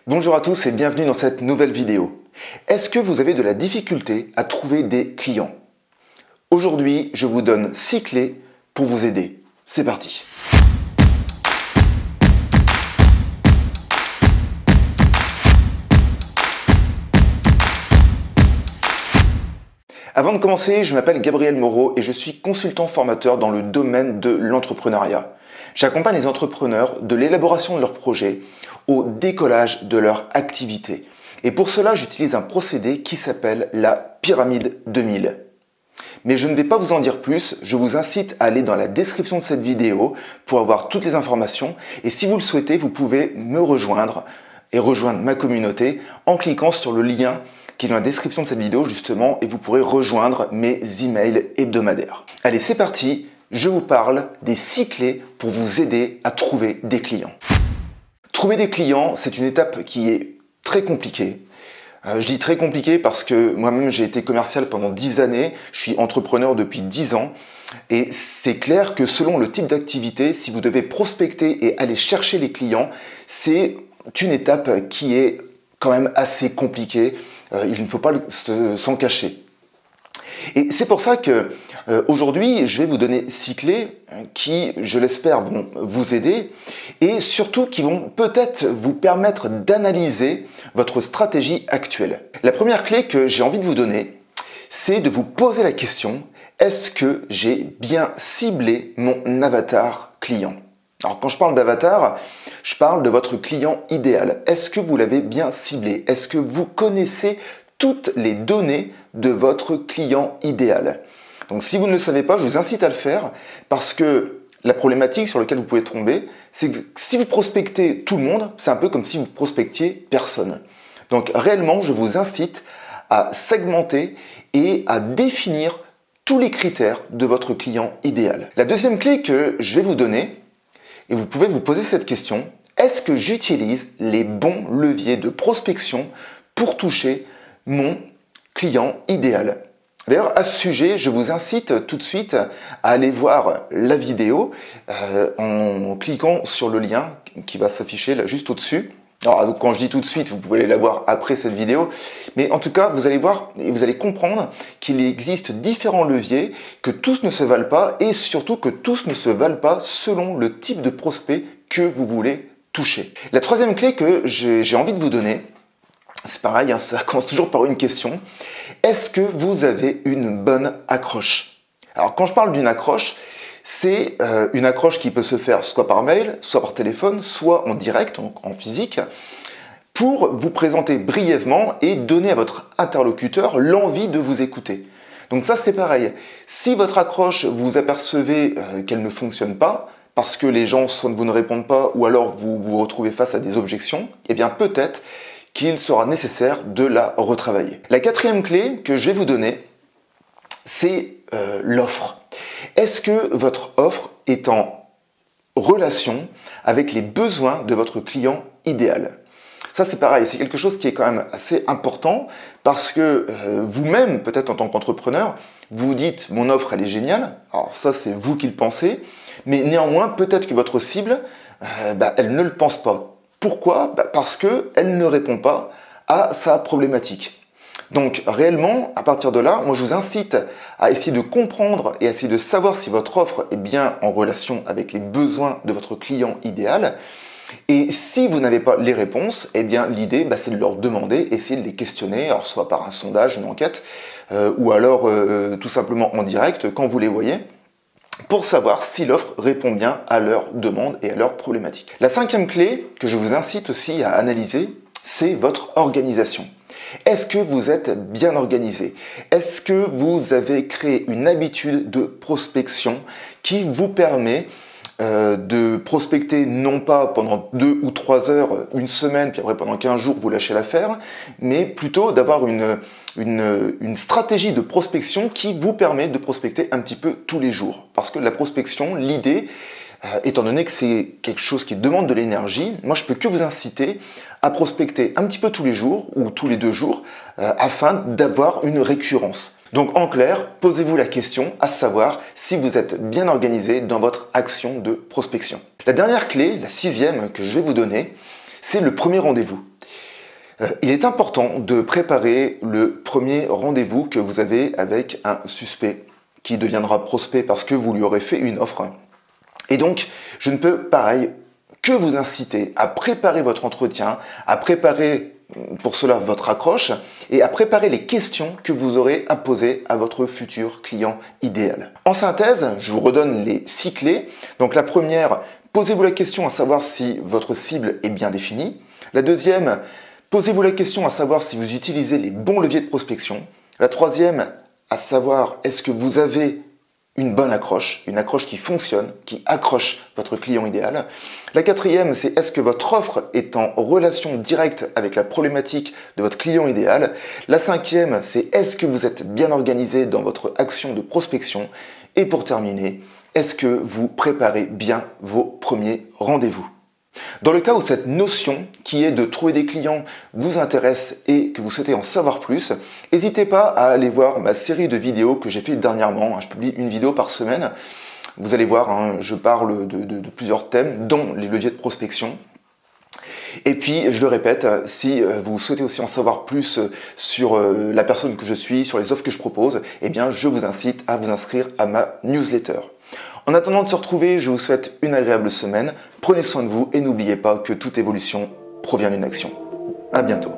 Bonjour à tous et bienvenue dans cette nouvelle vidéo. Est-ce que vous avez de la difficulté à trouver des clients? Aujourd'hui, je vous donne 6 clés pour vous aider. C'est parti! Avant de commencer, je m'appelle Gabriel Moreau et je suis consultant formateur dans le domaine de l'entrepreneuriat. J'accompagne les entrepreneurs de l'élaboration de leurs projets au décollage de leur activité. Et pour cela, j'utilise un procédé qui s'appelle la pyramide 2000. Mais je ne vais pas vous en dire plus, je vous incite à aller dans la description de cette vidéo pour avoir toutes les informations. Et si vous le souhaitez, vous pouvez me rejoindre et rejoindre ma communauté en cliquant sur le lien qui est dans la description de cette vidéo justement et vous pourrez rejoindre mes emails hebdomadaires. Allez, c'est parti, je vous parle des 6 clés pour vous aider à trouver des clients. Trouver des clients, c'est une étape qui est très compliquée. Je dis très compliquée parce que moi-même j'ai été commercial pendant 10 années, je suis entrepreneur depuis 10 ans et c'est clair que selon le type d'activité, si vous devez prospecter et aller chercher les clients, c'est une étape qui est quand même assez compliquée. Il ne faut pas s'en cacher. Et c'est pour ça que aujourd'hui, je vais vous donner 6 clés qui, je l'espère, vont vous aider et surtout qui vont peut-être vous permettre d'analyser votre stratégie actuelle. La première clé que j'ai envie de vous donner, c'est de vous poser la question, est-ce que j'ai bien ciblé mon avatar client ? Alors quand je parle d'avatar, je parle de votre client idéal. Est-ce que vous l'avez bien ciblé? Est-ce que vous connaissez toutes les données de votre client idéal? Donc si vous ne le savez pas, je vous incite à le faire parce que la problématique sur laquelle vous pouvez tomber, c'est que si vous prospectez tout le monde, c'est un peu comme si vous prospectiez personne. Donc réellement, je vous incite à segmenter et à définir tous les critères de votre client idéal. La deuxième clé que je vais vous donner, et vous pouvez vous poser cette question, est-ce que j'utilise les bons leviers de prospection pour toucher mon client idéal? D'ailleurs, à ce sujet, je vous incite tout de suite à aller voir la vidéo en cliquant sur le lien qui va s'afficher là juste au-dessus. Alors, quand je dis tout de suite, vous pouvez aller la voir après cette vidéo. Mais en tout cas, vous allez voir et vous allez comprendre qu'il existe différents leviers, que tous ne se valent pas et surtout que tous ne se valent pas selon le type de prospect que vous voulez toucher. La troisième clé que j'ai envie de vous donner, c'est pareil, ça commence toujours par une question. Est-ce que vous avez une bonne accroche? Alors, quand je parle d'une accroche, c'est une accroche qui peut se faire soit par mail, soit par téléphone, soit en direct, donc en physique, pour vous présenter brièvement et donner à votre interlocuteur l'envie de vous écouter. Donc ça, c'est pareil. Si votre accroche, vous apercevez qu'elle ne fonctionne pas, parce que les gens soit vous ne répondent pas, ou alors vous vous retrouvez face à des objections, eh bien peut-être qu'il sera nécessaire de la retravailler. La quatrième clé que je vais vous donner, c'est l'offre. Est-ce que votre offre est en relation avec les besoins de votre client idéal? Ça, c'est pareil, c'est quelque chose qui est quand même assez important parce que vous-même, peut-être en tant qu'entrepreneur, vous dites « mon offre, elle est géniale ». Alors ça, c'est vous qui le pensez, mais néanmoins, peut-être que votre cible, elle ne le pense pas. Pourquoi? Parce qu'elle ne répond pas à sa problématique. Donc réellement, à partir de là, moi je vous incite à essayer de comprendre et à essayer de savoir si votre offre est bien en relation avec les besoins de votre client idéal. Et si vous n'avez pas les réponses, eh bien l'idée c'est de leur demander, essayer de les questionner, alors soit par un sondage, une enquête, ou alors tout simplement en direct quand vous les voyez, pour savoir si l'offre répond bien à leurs demandes et à leurs problématiques. La cinquième clé que je vous incite aussi à analyser, c'est votre organisation. Est-ce que vous êtes bien organisé? Est-ce que vous avez créé une habitude de prospection qui vous permet de prospecter non pas pendant 2 ou 3 heures, une semaine, puis après pendant 15 jours vous lâchez l'affaire, mais plutôt d'avoir une stratégie de prospection qui vous permet de prospecter un petit peu tous les jours. Parce que la prospection, l'idée, étant donné que c'est quelque chose qui demande de l'énergie, moi je peux que vous inciter à prospecter un petit peu tous les jours ou tous les 2 jours afin d'avoir une récurrence. Donc en clair, posez-vous la question à savoir si vous êtes bien organisé dans votre action de prospection. La dernière clé, la 6e que je vais vous donner, c'est le premier rendez-vous. Il est important de préparer le premier rendez-vous que vous avez avec un suspect qui deviendra prospect parce que vous lui aurez fait une offre. Et donc, je ne peux, pareil, que vous inciter à préparer votre entretien, à préparer pour cela votre accroche et à préparer les questions que vous aurez à poser à votre futur client idéal. En synthèse, je vous redonne les 6 clés. Donc la première, posez-vous la question à savoir si votre cible est bien définie. La deuxième, posez-vous la question à savoir si vous utilisez les bons leviers de prospection. La troisième, à savoir est-ce que vous avez une bonne accroche, une accroche qui fonctionne, qui accroche votre client idéal. La quatrième, c'est est-ce que votre offre est en relation directe avec la problématique de votre client idéal. La cinquième, c'est est-ce que vous êtes bien organisé dans votre action de prospection. Et pour terminer, est-ce que vous préparez bien vos premiers rendez-vous. Dans le cas où cette notion qui est de trouver des clients vous intéresse et que vous souhaitez en savoir plus, n'hésitez pas à aller voir ma série de vidéos que j'ai fait dernièrement. Je publie une vidéo par semaine. Vous allez voir, je parle de plusieurs thèmes, dont les leviers de prospection. Et puis, je le répète, si vous souhaitez aussi en savoir plus sur la personne que je suis, sur les offres que je propose, eh bien, je vous incite à vous inscrire à ma newsletter. En attendant de se retrouver, je vous souhaite une agréable semaine. Prenez soin de vous et n'oubliez pas que toute évolution provient d'une action. À bientôt.